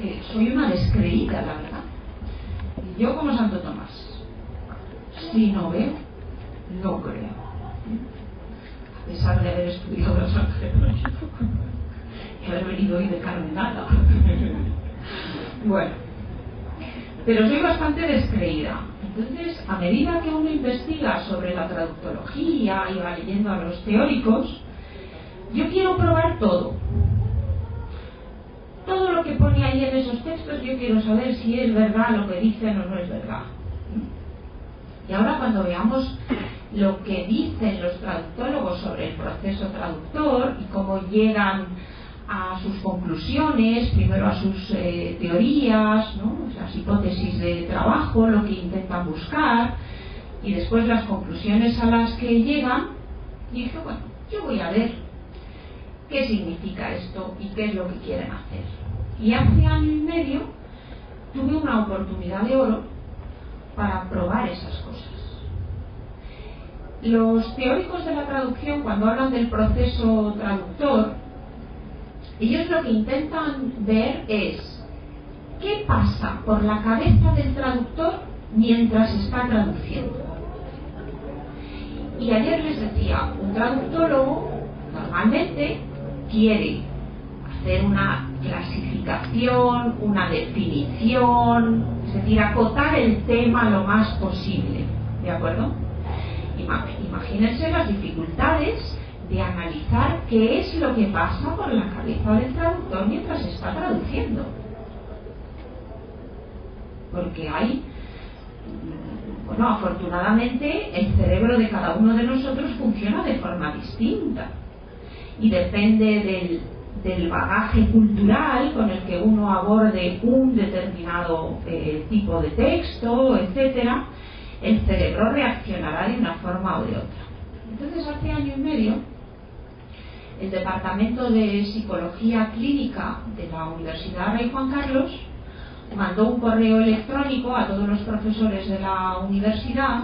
que soy una descreída, la verdad. Y yo como Santo Tomás, si no veo, no creo. A pesar de haber estudiado el extranjero y haber venido hoy de cardenala. Bueno, pero soy bastante descreída. Entonces, a medida que uno investiga sobre la traductología y va leyendo a los teóricos, yo quiero probar todo. Todo lo que pone ahí en esos textos, yo quiero saber si es verdad lo que dicen o no es verdad. Y ahora, cuando veamos lo que dicen los traductólogos sobre el proceso traductor y cómo llegan a sus conclusiones, primero a sus teorías, ¿no? Las hipótesis de trabajo, lo que intentan buscar, y después las conclusiones a las que llegan, y dije, bueno, yo voy a ver qué significa esto y qué es lo que quieren hacer. Y hace año y medio tuve una oportunidad de oro para probar esas cosas. Los teóricos de la traducción, cuando hablan del proceso traductor, ellos lo que intentan ver es qué pasa por la cabeza del traductor mientras está traduciendo. Y ayer les decía, un traductólogo normalmente quiere hacer una clasificación, una definición, es decir, acotar el tema lo más posible, ¿de acuerdo? Imagínense las dificultades de analizar qué es lo que pasa por la cabeza del traductor mientras está traduciendo. Porque hay, bueno, afortunadamente el cerebro de cada uno de nosotros funciona de forma distinta y depende del bagaje cultural con el que uno aborde un determinado tipo de texto, etcétera, el cerebro reaccionará de una forma o de otra. Entonces, hace año y medio, el Departamento de Psicología Clínica de la Universidad Rey Juan Carlos mandó un correo electrónico a todos los profesores de la universidad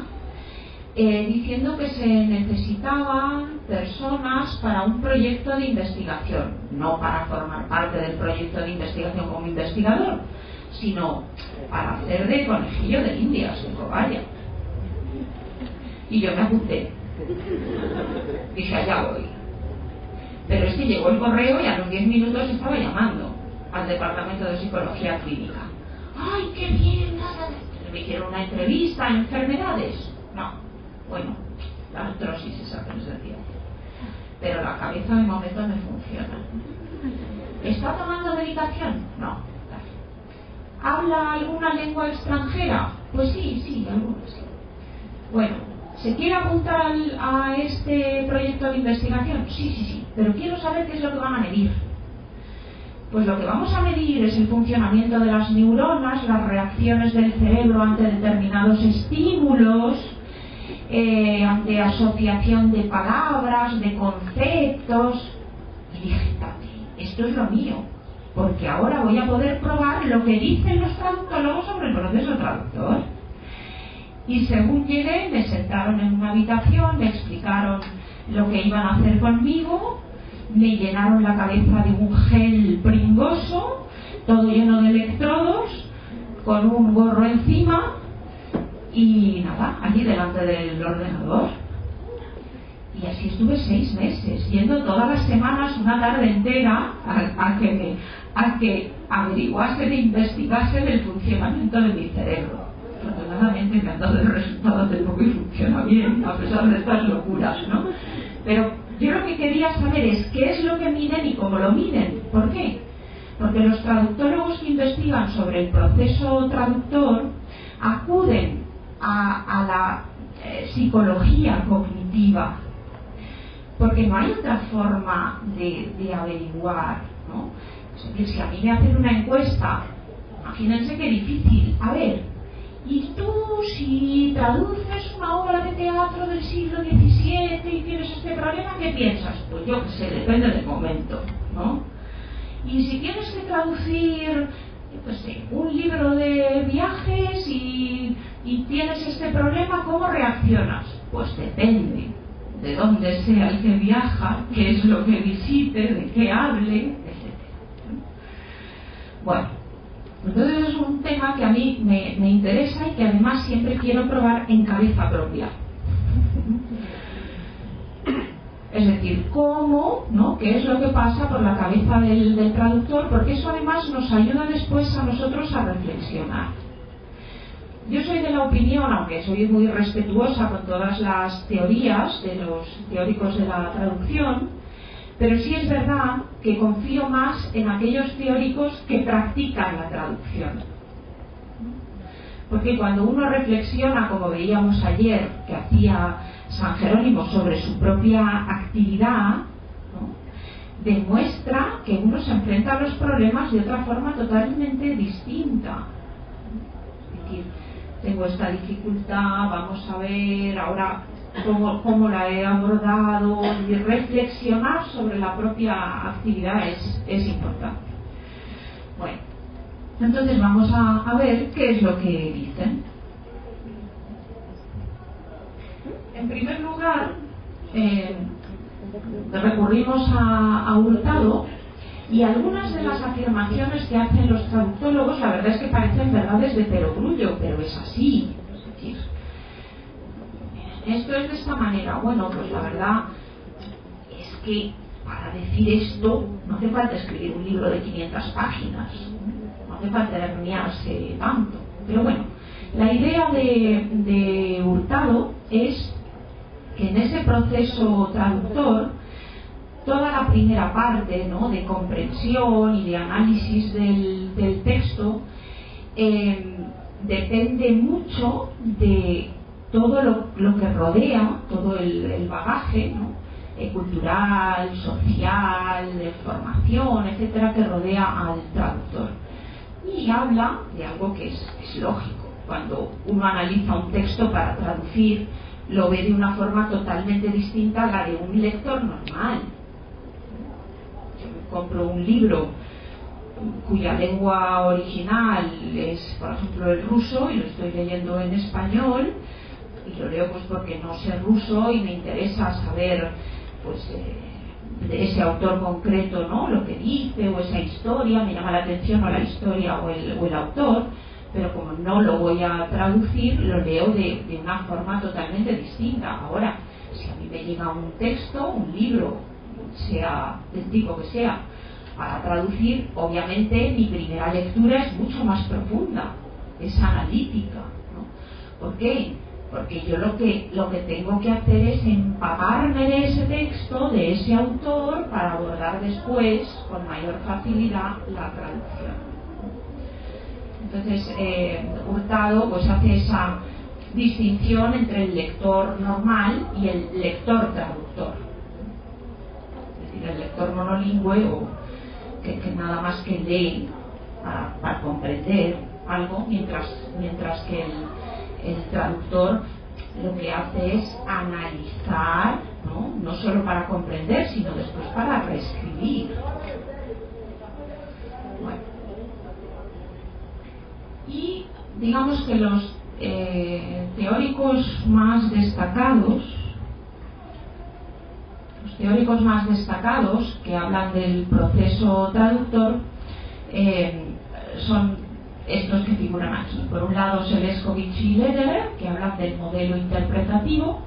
diciendo que se necesitaban personas para un proyecto de investigación, no para formar parte del proyecto de investigación como investigador, sino para hacer de conejillo de indias, de cobaya. Y yo me apunté. Dije, allá voy. Pero es que llegó el correo y a los 10 minutos estaba llamando al Departamento de Psicología Clínica. ¡Ay, qué bien! Me hicieron una entrevista en enfermedades. No. Bueno, la artrosis esa que les decía. Pero la cabeza de momento no funciona. ¿Está tomando medicación? No. ¿Habla alguna lengua extranjera? Pues sí, algunas sí. Bueno, ¿se quiere apuntar a este proyecto de investigación? Sí, pero quiero saber qué es lo que van a medir. Pues lo que vamos a medir es el funcionamiento de las neuronas, las reacciones del cerebro ante determinados estímulos, ante asociación de palabras, de conceptos. Y dije, esto es lo mío, porque ahora voy a poder probar lo que dicen los traductólogos sobre el proceso traductor. Y según llegué, me sentaron en una habitación, me explicaron lo que iban a hacer conmigo, me llenaron la cabeza de un gel pringoso, todo lleno de electrodos, con un gorro encima, y nada, allí delante del ordenador. Y así estuve 6 meses, yendo todas las semanas una tarde entera a que averiguasen e investigasen el funcionamiento de mi cerebro. Afortunadamente me han dado el resultado de lo que funciona bien, a pesar de estas locuras, ¿no? Pero yo lo que quería saber es qué es lo que miden y cómo lo miden. ¿Por qué? Porque los traductólogos que investigan sobre el proceso traductor acuden a la psicología cognitiva, porque no hay otra forma de averiguar, ¿no? Es decir, si a mí me hacen una encuesta, imagínense qué difícil. A ver, y tú, si traduces una obra de teatro del siglo XVII y tienes este problema, ¿qué piensas? Pues yo qué sé, depende del momento, ¿no? Y si tienes que traducir, yo qué sé, un libro de viajes y tienes este problema, ¿cómo reaccionas? Pues depende de dónde sea el que viaja, qué es lo que visite, de qué hable, etc. Bueno, Entonces es un tema que a mí me interesa y que además siempre quiero probar en cabeza propia. Es decir, cómo, ¿no? ¿Qué es lo que pasa por la cabeza del traductor? Porque eso además nos ayuda después a nosotros a reflexionar. Yo soy de la opinión, aunque soy muy respetuosa con todas las teorías de los teóricos de la traducción, pero sí es verdad que confío más en aquellos teóricos que practican la traducción. Porque cuando uno reflexiona, como veíamos ayer, que hacía San Jerónimo sobre su propia actividad, ¿no?, demuestra que uno se enfrenta a los problemas de otra forma totalmente distinta. Es decir, tengo esta dificultad, vamos a ver ahora cómo la he abordado, y reflexionar sobre la propia actividad es importante. Bueno, entonces vamos a ver qué es lo que dicen. En primer lugar, recurrimos a Hurtado, y algunas de las afirmaciones que hacen los traductólogos, la verdad es que parecen verdades de perogrullo, pero es así. Es decir, esto es de esta manera. Bueno, pues la verdad es que para decir esto no hace falta escribir un libro de 500 páginas, no hace falta herniarse tanto. Pero bueno, la idea de Hurtado es que en ese proceso traductor, toda la primera parte, ¿no?, de comprensión y de análisis del texto depende mucho de todo lo que rodea, todo el bagaje, ¿no?, cultural, social, de formación, etcétera, que rodea al traductor. Y habla de algo que es lógico. Cuando uno analiza un texto para traducir, lo ve de una forma totalmente distinta a la de un lector normal. Yo compro un libro cuya lengua original es, por ejemplo, el ruso, y lo estoy leyendo en español, y lo leo pues porque no sé ruso y me interesa saber pues de ese autor concreto, ¿no?, lo que dice, o esa historia, me llama la atención o la historia o el autor, pero como no lo voy a traducir, lo leo de una forma totalmente distinta. Ahora, si a mí me llega un texto, un libro, sea del tipo que sea, para traducir, obviamente mi primera lectura es mucho más profunda, es analítica, ¿no? ¿Por qué? Porque yo lo que tengo que hacer es empaparme de ese texto, de ese autor, para abordar después con mayor facilidad la traducción. Entonces, Hurtado pues hace esa distinción entre el lector normal y el lector traductor. Es decir, el lector monolingüe, o que nada más que lee para comprender algo, mientras que el traductor lo que hace es analizar, no solo para comprender, sino después para reescribir. Bueno. Y digamos que los teóricos más destacados que hablan del proceso traductor son estos que figuran aquí. Por un lado, Seleskovich y Lederer, que hablan del modelo interpretativo.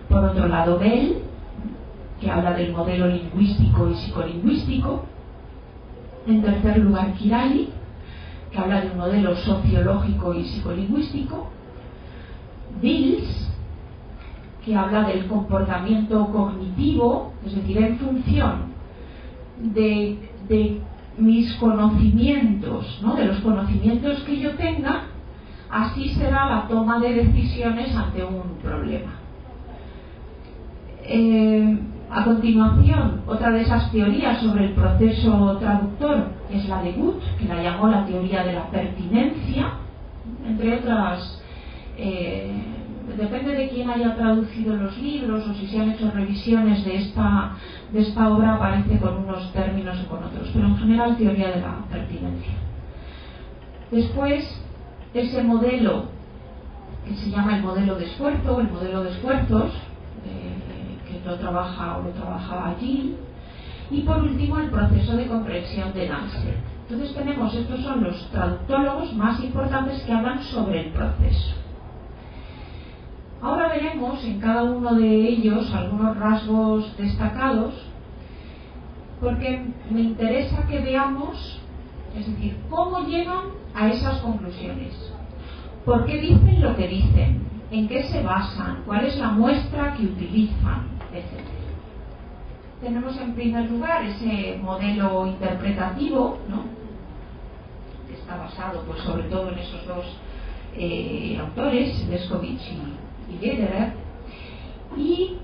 Por otro lado, Bell, que habla del modelo lingüístico y psicolingüístico. En tercer lugar, Kirali, que habla de un modelo sociológico y psicolingüístico. Dills, que habla del comportamiento cognitivo, es decir, en función de mis conocimientos, ¿no?, de los conocimientos que yo tenga, así será la toma de decisiones ante un problema. A continuación, otra de esas teorías sobre el proceso traductor es la de Guth, que la llamó la teoría de la pertinencia, entre otras. Depende de quién haya traducido los libros o si se han hecho revisiones de esta obra, aparece con unos términos o con otros, pero en general teoría de la pertinencia. Después, ese modelo que se llama el modelo de esfuerzo, o el modelo de esfuerzos, que lo trabajaba allí. Y por último, el proceso de comprensión de Nansen. Entonces estos son los traductólogos más importantes que hablan sobre el proceso. Ahora veremos en cada uno de ellos algunos rasgos destacados, porque me interesa que veamos, es decir, cómo llegan a esas conclusiones, por qué dicen lo que dicen, en qué se basan, cuál es la muestra que utilizan, etc. Tenemos en primer lugar ese modelo interpretativo, ¿no?, que está basado pues sobre todo en esos dos autores, Leskovich y Lederer, y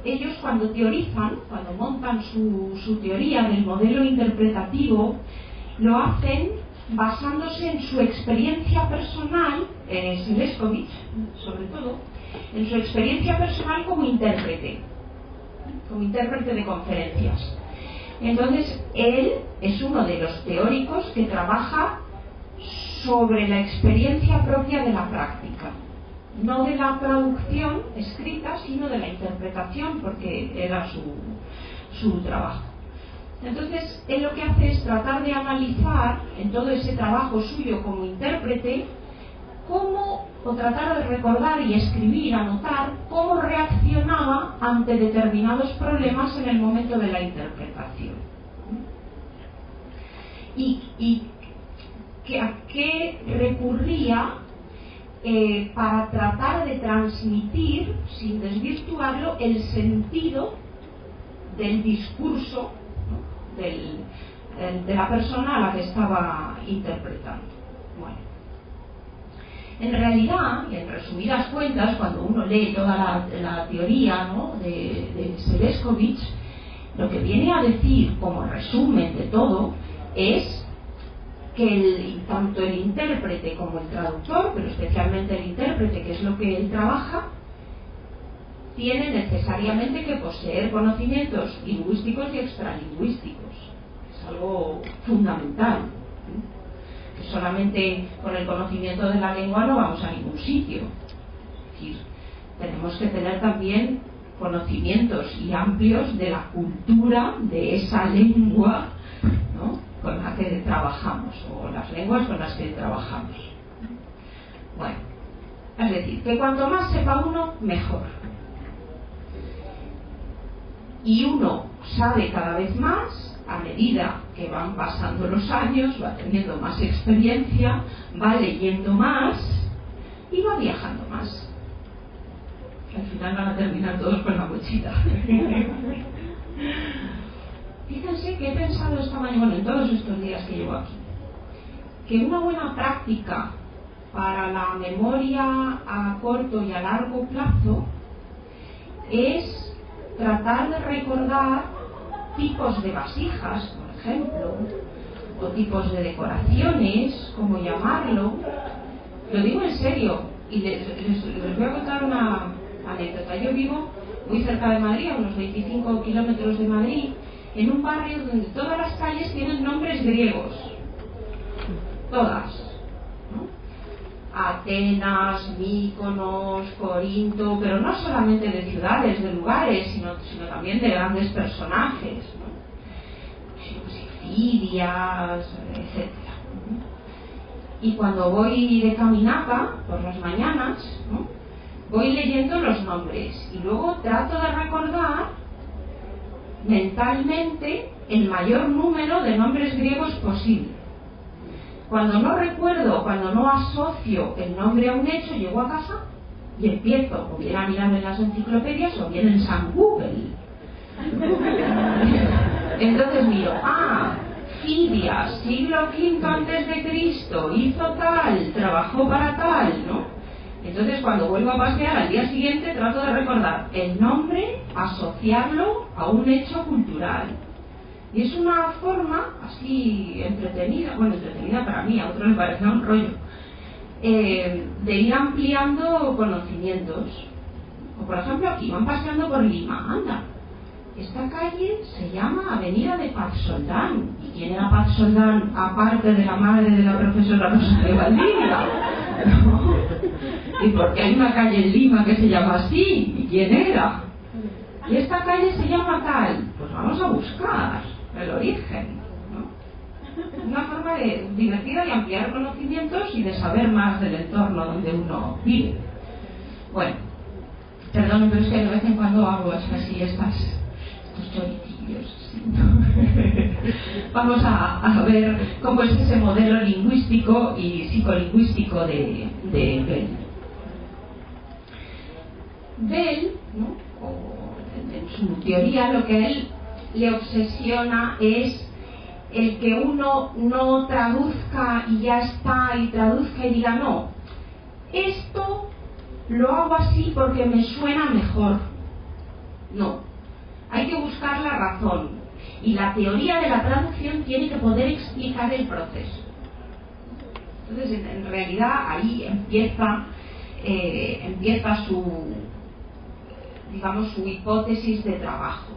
ellos cuando teorizan, cuando montan su teoría del modelo interpretativo, lo hacen basándose en su experiencia personal, Leskovich sobre todo, en su experiencia personal como intérprete de conferencias. Entonces, él es uno de los teóricos que trabaja sobre la experiencia propia de la práctica, no de la traducción escrita, sino de la interpretación, porque era su trabajo. Entonces, él lo que hace es tratar de analizar en todo ese trabajo suyo como intérprete o tratar de recordar y escribir, anotar cómo reaccionaba ante determinados problemas en el momento de la interpretación. Y a qué recurría para tratar de transmitir, sin desvirtuarlo, el sentido del discurso, ¿no?, de la persona a la que estaba interpretando. Bueno, en realidad, y en resumidas cuentas, cuando uno lee toda la teoría, ¿no?, de Leskovich, lo que viene a decir como resumen de todo es que tanto el intérprete como el traductor, pero especialmente el intérprete, que es lo que él trabaja, tiene necesariamente que poseer conocimientos lingüísticos y extralingüísticos. Es algo fundamental, ¿eh? Que solamente con el conocimiento de la lengua no vamos a ningún sitio. Es decir, tenemos que tener también conocimientos y amplios de la cultura de esa lengua, ¿no?, con la que trabajamos, o las lenguas con las que trabajamos. Bueno, es decir, que cuanto más sepa uno, mejor. Y uno sabe cada vez más a medida que van pasando los años, va teniendo más experiencia, va leyendo más y va viajando más. Al final van a terminar todos con la mochila. Fíjense que he pensado esta mañana, bueno, en todos estos días que llevo aquí, que una buena práctica para la memoria a corto y a largo plazo es tratar de recordar tipos de vasijas, por ejemplo, o tipos de decoraciones, como llamarlo. Lo digo en serio, y les voy a contar una anécdota. Yo vivo muy cerca de Madrid, a unos 25 kilómetros de Madrid, en un barrio donde todas las calles tienen nombres griegos, todas, ¿no? Atenas, Míconos, Corinto, pero no solamente de ciudades, de lugares, sino también de grandes personajes, ¿no? Fidias, etc. Y cuando voy de caminata por las mañanas, ¿no?, voy leyendo los nombres y luego trato de recordar mentalmente el mayor número de nombres griegos posible. Cuando no recuerdo, cuando no asocio el nombre a un hecho, llego a casa y empiezo o bien a mirar en las enciclopedias o bien en San Google. Entonces miro, Fidias, siglo V antes de Cristo, hizo tal, trabajó para tal, ¿no? Entonces cuando vuelvo a pasear al día siguiente trato de recordar el nombre, asociarlo a un hecho cultural. Y es una forma así entretenida, bueno, entretenida para mí, a otros les parece un rollo, de ir ampliando conocimientos. O por ejemplo aquí van paseando por Lima, anda, esta calle se llama Avenida de Paz Soldán. ¿Y quién era Paz Soldán aparte de la madre de la profesora Rosa de Valdivia? ¿No? ¿Y por qué hay una calle en Lima que se llama así? ¿Y quién era? Y esta calle se llama tal. Pues vamos a buscar el origen. forma divertida de ampliar conocimientos y de saber más del entorno donde uno vive. Bueno, perdón, pero es que de vez en cuando hago así estos choritillos. ¿Sí? Vamos a ver cómo es ese modelo lingüístico y psicolingüístico de Bell. Bell, ¿no? En su teoría, lo que a él le obsesiona es el que uno no traduzca y ya está, y traduzca y diga, no, esto lo hago así porque me suena mejor. No, hay que buscar la razón, y la teoría de la traducción tiene que poder explicar el proceso. Entonces, en realidad, ahí empieza su, digamos, su hipótesis de trabajo.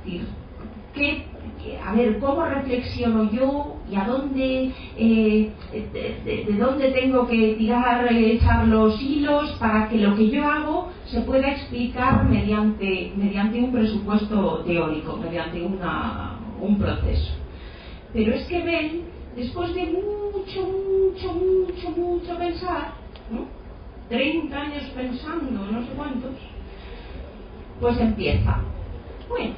Es decir, a ver, ¿cómo reflexiono yo y a dónde, de dónde tengo que echar los hilos para que lo que yo hago se pueda explicar mediante un presupuesto teórico, mediante un proceso? Pero es que Bell, después de mucho pensar, ¿no? 30 años pensando, no sé cuántos, pues empieza. Bueno,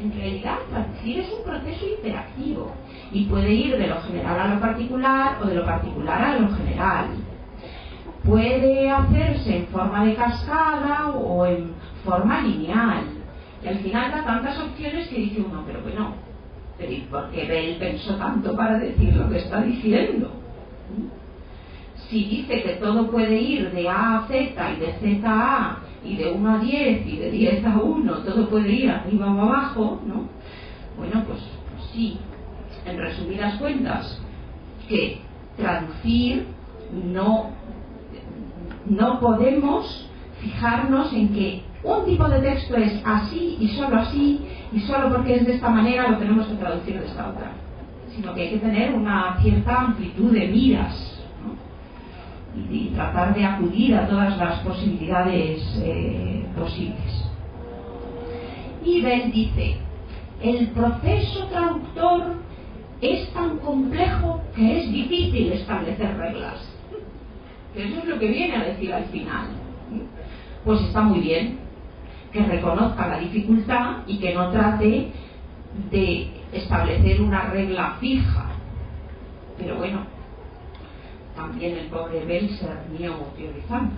en realidad traducir es un proceso interactivo y puede ir de lo general a lo particular o de lo particular a lo general. Puede hacerse en forma de cascada o en forma lineal. Y al final da tantas opciones que dice uno, pero bueno, pero ¿y por qué Bell pensó tanto para decir lo que está diciendo? Si dice que todo puede ir de A a Z y de Z a A, y de 1 a 10 y de 10 a 1, todo puede ir arriba o abajo, ¿no? Bueno, pues sí, en resumidas cuentas, que traducir no podemos fijarnos en que un tipo de texto es así, y solo porque es de esta manera lo tenemos que traducir de esta otra, sino que hay que tener una cierta amplitud de miras, y tratar de acudir a todas las posibilidades posibles. Y Bell dice, el proceso traductor es tan complejo que es difícil establecer reglas. Eso es lo que viene a decir al final. Pues está muy bien que reconozca la dificultad y que no trate de establecer una regla fija. Pero bueno, también el pobre Bell se armió teorizando.